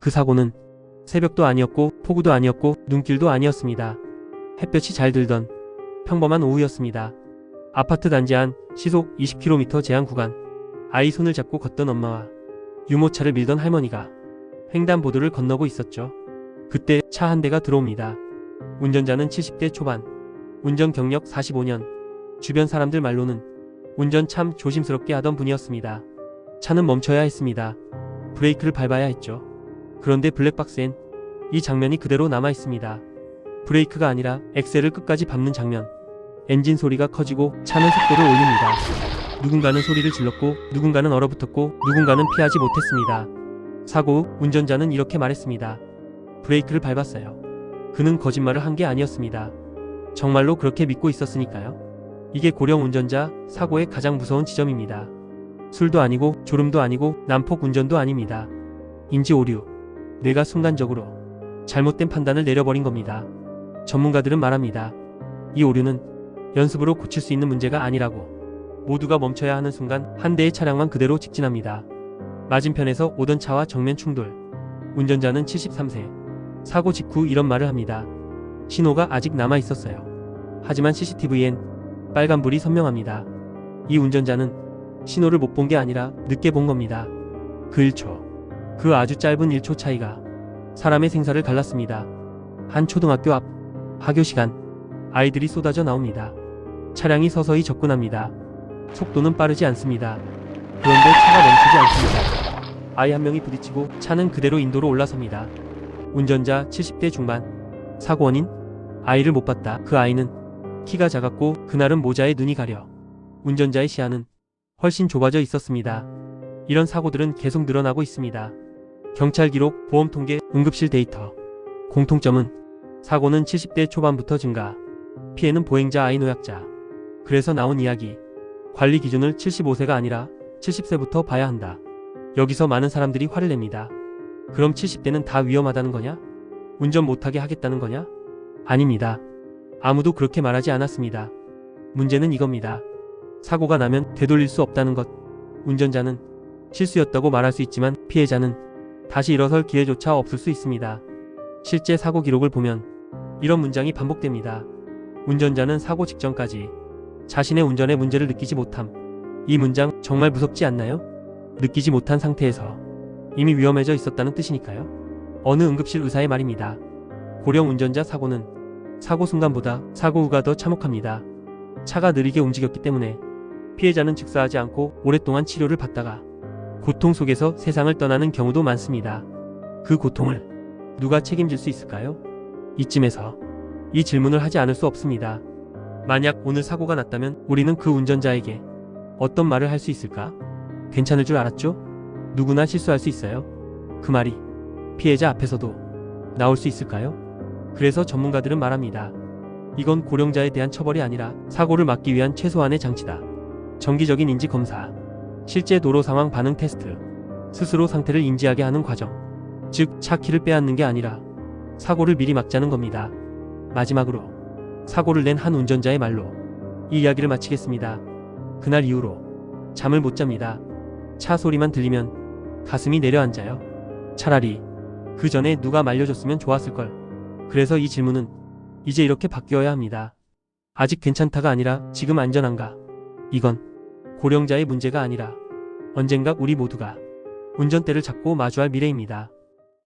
그 사고는 새벽도 아니었고 폭우도 아니었고 눈길도 아니었습니다. 햇볕이 잘 들던 평범한 오후였습니다. 아파트 단지 안 시속 20km 제한 구간. 아이 손을 잡고 걷던 엄마와 유모차를 밀던 할머니가 횡단보도를 건너고 있었죠. 그때 차 한 대가 들어옵니다. 운전자는 70대 초반, 운전 경력 45년, 주변 사람들 말로는 운전 참 조심스럽게 하던 분이었습니다. 차는 멈춰야 했습니다. 브레이크를 밟아야 했죠. 그런데 블랙박스엔 이 장면이 그대로 남아 있습니다. 브레이크가 아니라 엑셀을 끝까지 밟는 장면. 엔진 소리가 커지고 차는 속도를 올립니다. 누군가는 소리를 질렀고 누군가는 얼어붙었고 누군가는 피하지 못했습니다. 사고 후 운전자는 이렇게 말했습니다. 브레이크를 밟았어요. 그는 거짓말을 한 게 아니었습니다. 정말로 그렇게 믿고 있었으니까요. 이게 고령 운전자 사고의 가장 무서운 지점입니다. 술도 아니고 졸음도 아니고 난폭 운전도 아닙니다. 인지 오류. 뇌가 순간적으로 잘못된 판단을 내려버린 겁니다. 전문가들은 말합니다. 이 오류는 연습으로 고칠 수 있는 문제가 아니라고. 모두가 멈춰야 하는 순간 한 대의 차량만 그대로 직진합니다. 맞은편에서 오던 차와 정면 충돌. 운전자는 73세. 사고 직후 이런 말을 합니다. 신호가 아직 남아 있었어요. 하지만 CCTV엔 빨간불이 선명합니다. 이 운전자는 신호를 못 본 게 아니라 늦게 본 겁니다. 그 1초. 그 아주 짧은 1초 차이가 사람의 생사를 갈랐습니다. 한 초등학교 앞 하교 시간. 아이들이 쏟아져 나옵니다. 차량이 서서히 접근합니다. 속도는 빠르지 않습니다. 그런데 차가 멈추지 않습니다. 아이 한 명이 부딪히고 차는 그대로 인도로 올라섭니다. 운전자 70대 중반. 사고 원인? 아이를 못 봤다. 그 아이는 키가 작았고 그날은 모자에 눈이 가려 운전자의 시야는 훨씬 좁아져 있었습니다. 이런 사고들은 계속 늘어나고 있습니다. 경찰 기록, 보험 통계, 응급실 데이터. 공통점은 사고는 70대 초반부터 증가. 피해는 보행자 아이 노약자. 그래서 나온 이야기. 관리 기준을 75세가 아니라 70세부터 봐야 한다. 여기서 많은 사람들이 화를 냅니다. 그럼 70대는 다 위험하다는 거냐? 운전 못하게 하겠다는 거냐? 아닙니다. 아무도 그렇게 말하지 않았습니다. 문제는 이겁니다. 사고가 나면 되돌릴 수 없다는 것. 운전자는 실수였다고 말할 수 있지만 피해자는 다시 일어설 기회조차 없을 수 있습니다. 실제 사고 기록을 보면 이런 문장이 반복됩니다. 운전자는 사고 직전까지 자신의 운전에 문제를 느끼지 못함. 이 문장 정말 무섭지 않나요? 느끼지 못한 상태에서 이미 위험해져 있었다는 뜻이니까요. 어느 응급실 의사의 말입니다. 고령 운전자 사고는 사고 순간보다 사고 후가 더 참혹합니다. 차가 느리게 움직였기 때문에 피해자는 즉사하지 않고 오랫동안 치료를 받다가 고통 속에서 세상을 떠나는 경우도 많습니다. 그 고통을 누가 책임질 수 있을까요? 이쯤에서 이 질문을 하지 않을 수 없습니다. 만약 오늘 사고가 났다면 우리는 그 운전자에게 어떤 말을 할 수 있을까? 괜찮을 줄 알았죠? 누구나 실수할 수 있어요. 그 말이 피해자 앞에서도 나올 수 있을까요? 그래서 전문가들은 말합니다. 이건 고령자에 대한 처벌이 아니라 사고를 막기 위한 최소한의 장치다. 정기적인 인지 검사, 실제 도로 상황 반응 테스트, 스스로 상태를 인지하게 하는 과정. 즉, 차 키를 빼앗는 게 아니라 사고를 미리 막자는 겁니다. 마지막으로 사고를 낸 한 운전자의 말로 이 이야기를 마치겠습니다. 그날 이후로 잠을 못 잡니다. 차 소리만 들리면 가슴이 내려앉아요. 차라리 그 전에 누가 말려줬으면 좋았을걸. 그래서 이 질문은 이제 이렇게 바뀌어야 합니다. 아직 괜찮다가 아니라 지금 안전한가? 이건 고령자의 문제가 아니라 언젠가 우리 모두가 운전대를 잡고 마주할 미래입니다.